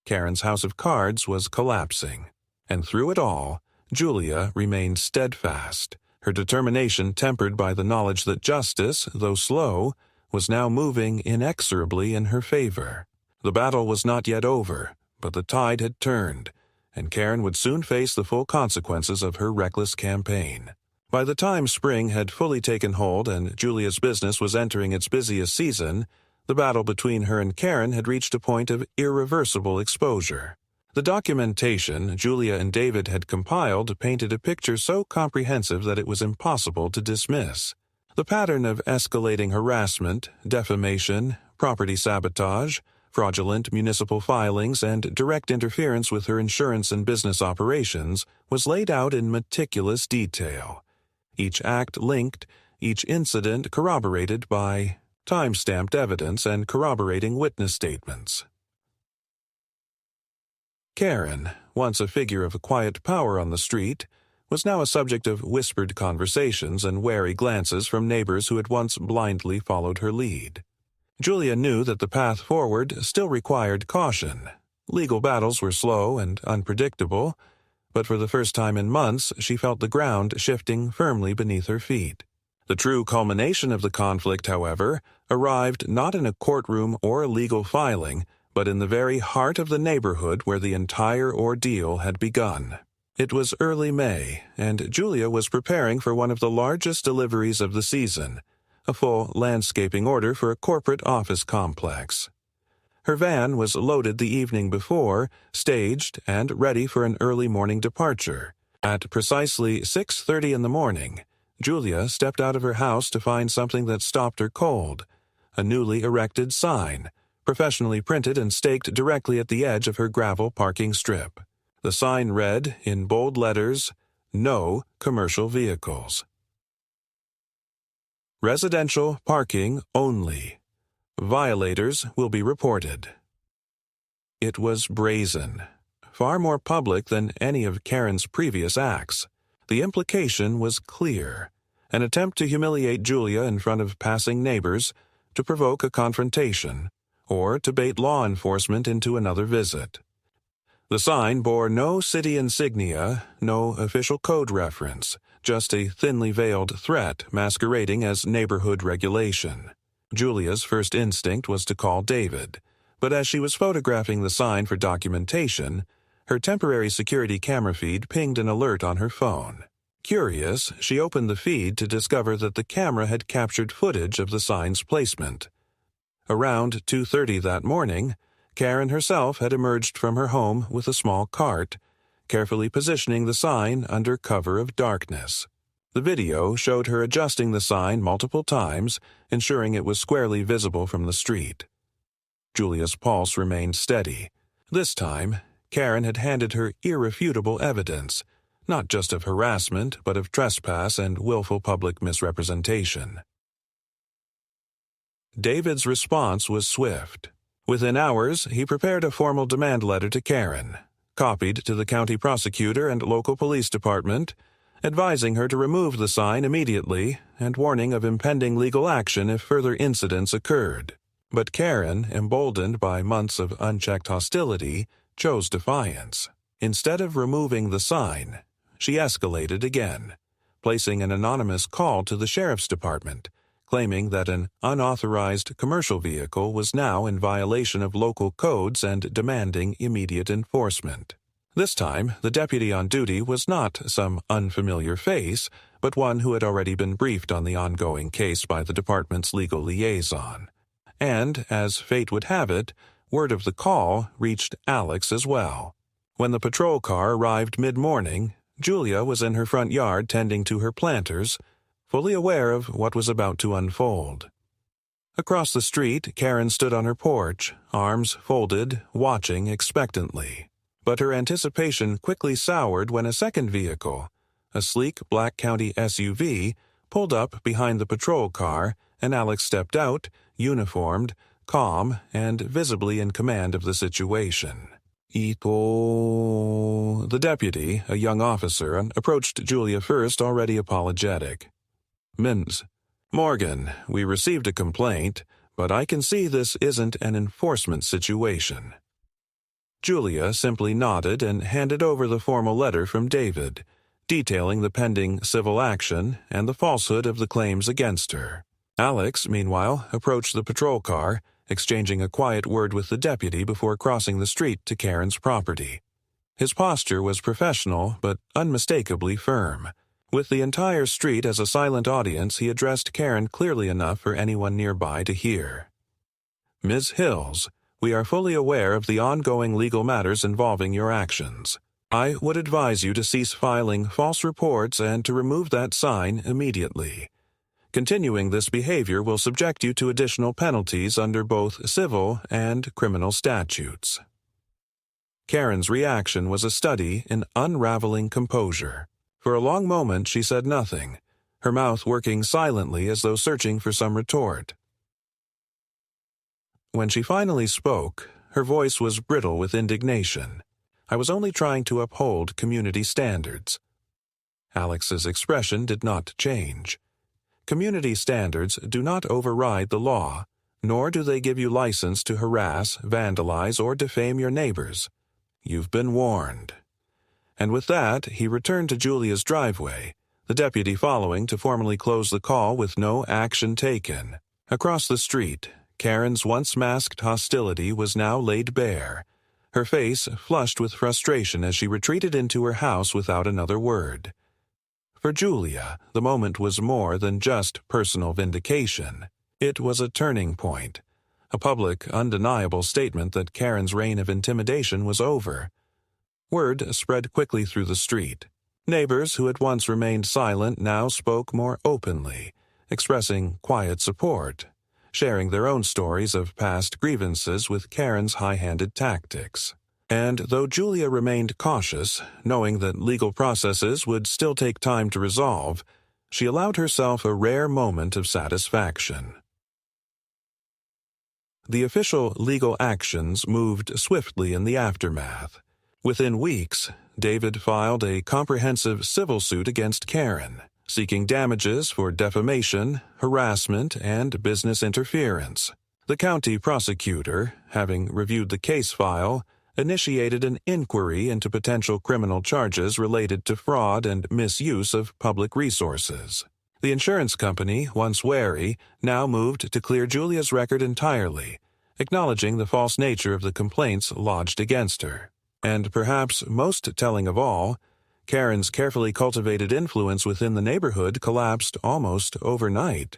Karen's house of cards was collapsing, and through it all, Julia remained steadfast, her determination tempered by the knowledge that justice, though slow, was now moving inexorably in her favor. The battle was not yet over, but the tide had turned, and Karen would soon face the full consequences of her reckless campaign. By the time spring had fully taken hold and Julia's business was entering its busiest season, the battle between her and Karen had reached a point of irreversible exposure. The documentation Julia and David had compiled painted a picture so comprehensive that it was impossible to dismiss. The pattern of escalating harassment, defamation, property sabotage, fraudulent municipal filings, and direct interference with her insurance and business operations was laid out in meticulous detail. Each act linked, each incident corroborated by time-stamped evidence and corroborating witness statements. Karen, once a figure of quiet power on the street, was now a subject of whispered conversations and wary glances from neighbors who had once blindly followed her lead. Julia knew that the path forward still required caution. Legal battles were slow and unpredictable, but for the first time in months she felt the ground shifting firmly beneath her feet. The true culmination of the conflict, however, arrived not in a courtroom or a legal filing, but in the very heart of the neighborhood where the entire ordeal had begun. It was early May, and Julia was preparing for one of the largest deliveries of the season, a full landscaping order for a corporate office complex. Her van was loaded the evening before, staged, and ready for an early morning departure. At precisely 6:30 in the morning, Julia stepped out of her house to find something that stopped her cold, a newly erected sign, professionally printed and staked directly at the edge of her gravel parking strip. The sign read, in bold letters, "No commercial vehicles. Residential parking only. Violators will be reported." It was brazen, far more public than any of Karen's previous acts. The implication was clear, an attempt to humiliate Julia in front of passing neighbors, to provoke a confrontation, or to bait law enforcement into another visit. The sign bore no city insignia, no official code reference, just a thinly veiled threat masquerading as neighborhood regulation. Julia's first instinct was to call David, but as she was photographing the sign for documentation, her temporary security camera feed pinged an alert on her phone. Curious, she opened the feed to discover that the camera had captured footage of the sign's placement. Around 2:30 that morning, Karen herself had emerged from her home with a small cart, carefully positioning the sign under cover of darkness. The video showed her adjusting the sign multiple times, ensuring it was squarely visible from the street. Julia's pulse remained steady. This time, Karen had handed her irrefutable evidence, not just of harassment, but of trespass and willful public misrepresentation. David's response was swift. Within hours, he prepared a formal demand letter to Karen, copied to the county prosecutor and local police department, advising her to remove the sign immediately and warning of impending legal action if further incidents occurred. But Karen, emboldened by months of unchecked hostility, chose defiance. Instead of removing the sign, she escalated again, placing an anonymous call to the sheriff's department, claiming that an unauthorized commercial vehicle was now in violation of local codes and demanding immediate enforcement. This time, the deputy on duty was not some unfamiliar face, but one who had already been briefed on the ongoing case by the department's legal liaison. And, as fate would have it, word of the call reached Alex as well. When the patrol car arrived mid-morning, Julia was in her front yard tending to her planters, fully aware of what was about to unfold. Across the street, Karen stood on her porch, arms folded, watching expectantly. But her anticipation quickly soured when a second vehicle, a sleek Black County SUV, pulled up behind the patrol car, and Alex stepped out, uniformed, calm, and visibly in command of the situation. The deputy, a young officer, approached Julia first, already apologetic. Ms. Morgan, we received a complaint, but I can see this isn't an enforcement situation. Julia simply nodded and handed over the formal letter from David, detailing the pending civil action and the falsehood of the claims against her. Alex, meanwhile, approached the patrol car, exchanging a quiet word with the deputy before crossing the street to Karen's property. His posture was professional but unmistakably firm. With the entire street as a silent audience, he addressed Karen clearly enough for anyone nearby to hear. Ms. Hills, we are fully aware of the ongoing legal matters involving your actions. I would advise you to cease filing false reports and to remove that sign immediately. Continuing this behavior will subject you to additional penalties under both civil and criminal statutes. Karen's reaction was a study in unraveling composure. For a long moment she said nothing, her mouth working silently as though searching for some retort. When she finally spoke, her voice was brittle with indignation. I was only trying to uphold community standards. Alex's expression did not change. Community standards do not override the law, nor do they give you license to harass, vandalize, or defame your neighbors. You've been warned. And with that, he returned to Julia's driveway, the deputy following to formally close the call with no action taken. Across the street, Karen's once masked hostility was now laid bare, her face flushed with frustration as she retreated into her house without another word. For Julia, the moment was more than just personal vindication. It was a turning point, a public, undeniable statement that Karen's reign of intimidation was over. Word spread quickly through the street. Neighbors who had once remained silent now spoke more openly, expressing quiet support, sharing their own stories of past grievances with Karen's high-handed tactics. And though Julia remained cautious, knowing that legal processes would still take time to resolve, she allowed herself a rare moment of satisfaction. The official legal actions moved swiftly in the aftermath. Within weeks, David filed a comprehensive civil suit against Karen, seeking damages for defamation, harassment, and business interference. The county prosecutor, having reviewed the case file, initiated an inquiry into potential criminal charges related to fraud and misuse of public resources. The insurance company, once wary, now moved to clear Julia's record entirely, acknowledging the false nature of the complaints lodged against her. And perhaps most telling of all, Karen's carefully cultivated influence within the neighborhood collapsed almost overnight.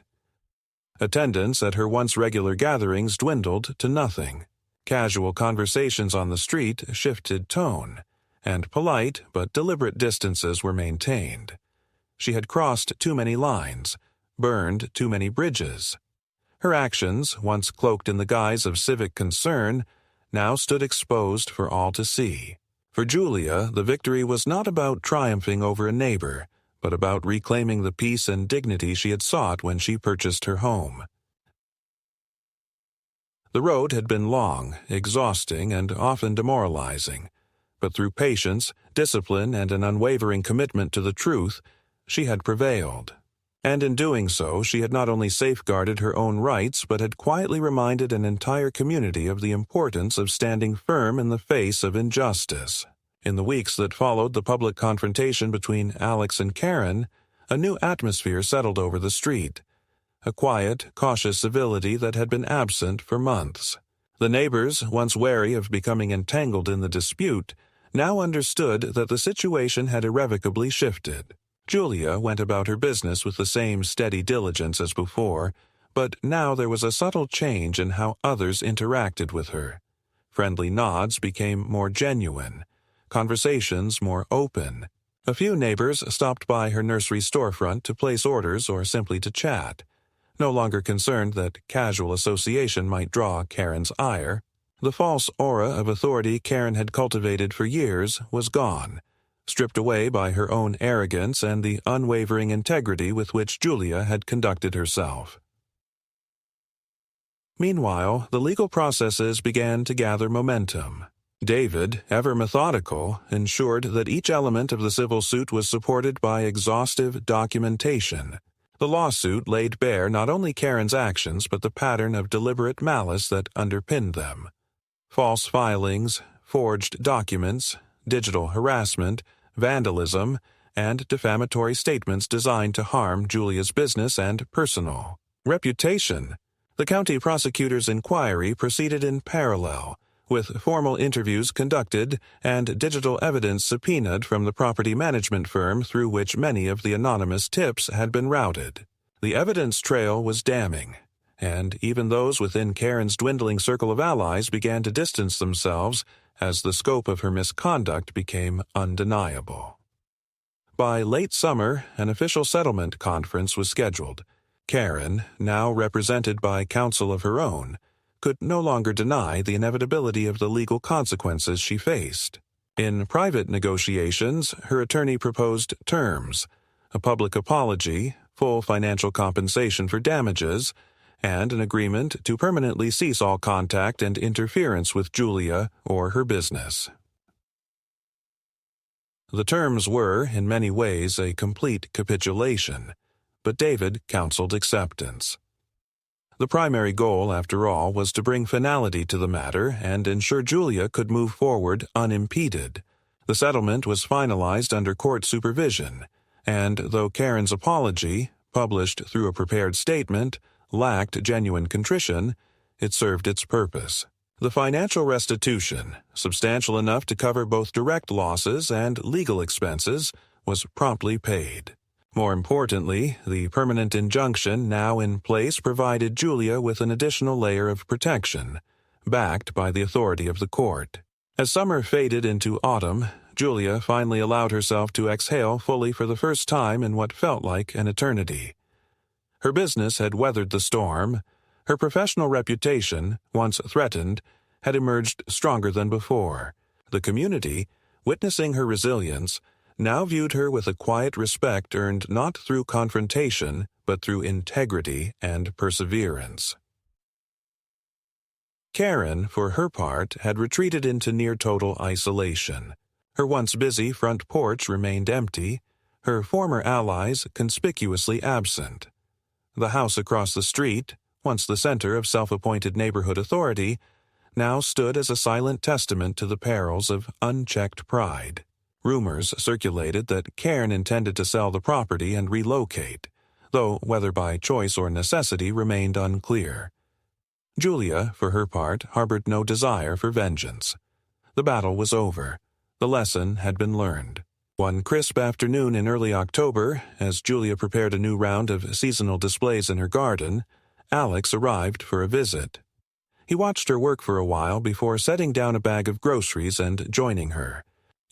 Attendance at her once regular gatherings dwindled to nothing. Casual conversations on the street shifted tone, and polite but deliberate distances were maintained. She had crossed too many lines, burned too many bridges. Her actions, once cloaked in the guise of civic concern, now stood exposed for all to see. For Julia, the victory was not about triumphing over a neighbor, but about reclaiming the peace and dignity she had sought when she purchased her home. The road had been long, exhausting, and often demoralizing, but through patience, discipline, and an unwavering commitment to the truth, she had prevailed. And in doing so, she had not only safeguarded her own rights, but had quietly reminded an entire community of the importance of standing firm in the face of injustice. In the weeks that followed the public confrontation between Alex and Karen, a new atmosphere settled over the street. A quiet, cautious civility that had been absent for months. The neighbors, once wary of becoming entangled in the dispute, now understood that the situation had irrevocably shifted. Julia went about her business with the same steady diligence as before, but now there was a subtle change in how others interacted with her. Friendly nods became more genuine, conversations more open. A few neighbors stopped by her nursery storefront to place orders or simply to chat, no longer concerned that casual association might draw Karen's ire. The false aura of authority Karen had cultivated for years was gone, stripped away by her own arrogance and the unwavering integrity with which Julia had conducted herself. Meanwhile, the legal processes began to gather momentum. David, ever methodical, ensured that each element of the civil suit was supported by exhaustive documentation. The lawsuit laid bare not only Karen's actions but the pattern of deliberate malice that underpinned them. False filings, forged documents, digital harassment, vandalism, and defamatory statements designed to harm Julia's business and personal reputation. The county prosecutor's inquiry proceeded in parallel, with formal interviews conducted and digital evidence subpoenaed from the property management firm through which many of the anonymous tips had been routed. The evidence trail was damning, and even those within Karen's dwindling circle of allies began to distance themselves as the scope of her misconduct became undeniable. By late summer, an official settlement conference was scheduled. Karen, now represented by counsel of her own, could no longer deny the inevitability of the legal consequences she faced. In private negotiations, her attorney proposed terms: a public apology, full financial compensation for damages, and an agreement to permanently cease all contact and interference with Julia or her business. The terms were, in many ways, a complete capitulation, but David counseled acceptance. The primary goal, after all, was to bring finality to the matter and ensure Julia could move forward unimpeded. The settlement was finalized under court supervision, and though Karen's apology, published through a prepared statement, lacked genuine contrition, it served its purpose. The financial restitution, substantial enough to cover both direct losses and legal expenses, was promptly paid. More importantly, the permanent injunction now in place provided Julia with an additional layer of protection, backed by the authority of the court. As summer faded into autumn, Julia finally allowed herself to exhale fully for the first time in what felt like an eternity. Her business had weathered the storm. Her professional reputation, once threatened, had emerged stronger than before. The community, witnessing her resilience, now viewed her with a quiet respect earned not through confrontation, but through integrity and perseverance. Karen, for her part, had retreated into near-total isolation. Her once busy front porch remained empty, her former allies conspicuously absent. The house across the street, once the center of self-appointed neighborhood authority, now stood as a silent testament to the perils of unchecked pride. Rumors circulated that Karen intended to sell the property and relocate, though whether by choice or necessity remained unclear. Julia, for her part, harbored no desire for vengeance. The battle was over. The lesson had been learned. One crisp afternoon in early October, as Julia prepared a new round of seasonal displays in her garden, Alex arrived for a visit. He watched her work for a while before setting down a bag of groceries and joining her.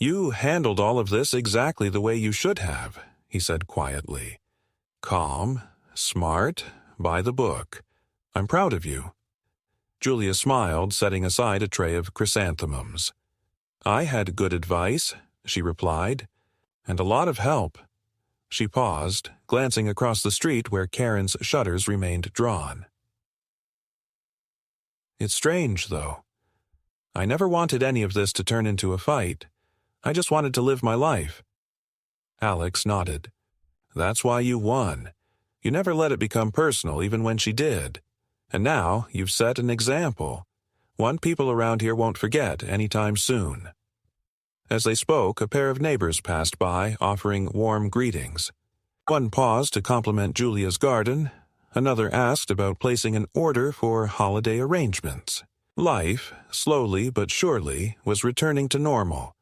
"You handled all of this exactly the way you should have," he said quietly. "Calm, smart, by the book. I'm proud of you." Julia smiled, setting aside a tray of chrysanthemums. "I had good advice," she replied, "and a lot of help." She paused, glancing across the street where Karen's shutters remained drawn. "It's strange, though. I never wanted any of this to turn into a fight. I just wanted to live my life." Alex nodded. "That's why you won. You never let it become personal, even when she did. And now you've set an example. One people around here won't forget anytime soon." As they spoke, a pair of neighbors passed by, offering warm greetings. One paused to compliment Julia's garden. Another asked about placing an order for holiday arrangements. Life, slowly but surely, was returning to normal.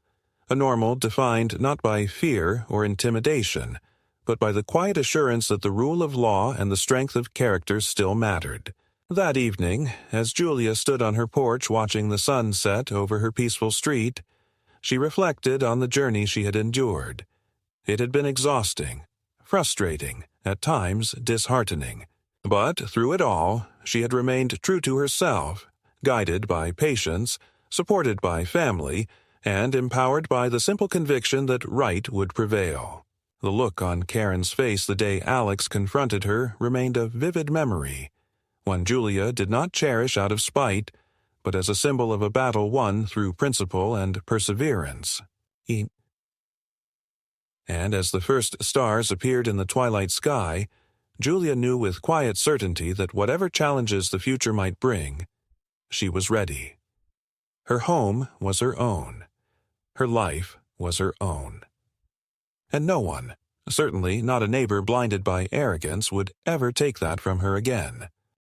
A normal defined not by fear or intimidation, but by the quiet assurance that the rule of law and the strength of character still mattered. That evening, as Julia stood on her porch watching the sun set over her peaceful street, she reflected on the journey she had endured. It had been exhausting, frustrating, at times disheartening. But through it all, she had remained true to herself, guided by patience, supported by family, and empowered by the simple conviction that right would prevail. The look on Karen's face the day Alex confronted her remained a vivid memory, one Julia did not cherish out of spite, but as a symbol of a battle won through principle and perseverance. And as the first stars appeared in the twilight sky, Julia knew with quiet certainty that whatever challenges the future might bring, she was ready. Her home was her own. Her life was her own. And no one, certainly not a neighbor blinded by arrogance, would ever take that from her again.